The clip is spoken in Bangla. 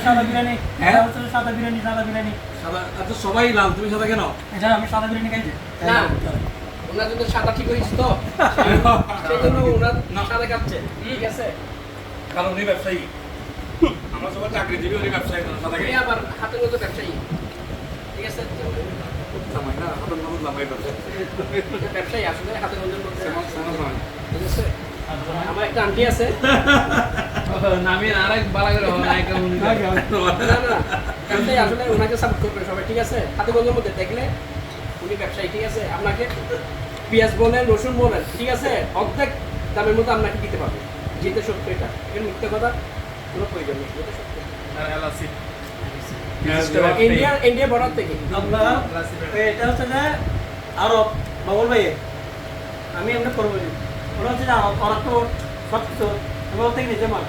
সাদা বিরিয়ানি, সাদা বিরিয়ানি, সাদা বিরিয়ানি। আচ্ছা সবাই লাল, তুমি সাদা কেন? এটা আমি সাদা বিরিয়ানি খাইছি। না ওনার জন্য সাদা ঠিক হয়েছে তো সেই জন্য ওনার সাদা খাচ্ছে, ঠিক আছে? কারণ উনি ব্যবসায়ী, আমরা সবাই চাকরি দিবি, উনি ব্যবসায়ী সাদা উনি আবার হাতের মতো ব্যবসায়ী, ঠিক আছে? জামাই না, হাতের মতো জামাই ব্যবসায়ী আসলে হাতের মধ্যে ব্যবসায়ী। ঠিক আছে? আমার একটা আন্টি আছে, নামে আরেক বালা করে হবে না একটা উনি না না ব্যবসায়ী আসলে ওনাকে সাপোর্ট করবে সবাই, ঠিক আছে? হাতে গন্ধের মধ্যে দেখলে উনি ব্যবসায়ী, ঠিক আছে? আপনাকে পেঁয়াজ বলেন, রসুন বলেন, ঠিক আছে? অর্ধেক দামের মধ্যে আপনাকে দিতে পারবে, যেতে সত্য এটা, এখানে মিথ্যা কথা কোনো প্রয়োজন নেই, যেটা সত্য। আর এলাসি ইন্ডিয়া বর্ডার থেকে আপনার এটা হচ্ছে যে আরব বাবুল ভাই, আমি এমনি করবো ওরা হচ্ছে যে আরব, ওরা তো সব কিছু ওগুলো থেকে নিতে পারে।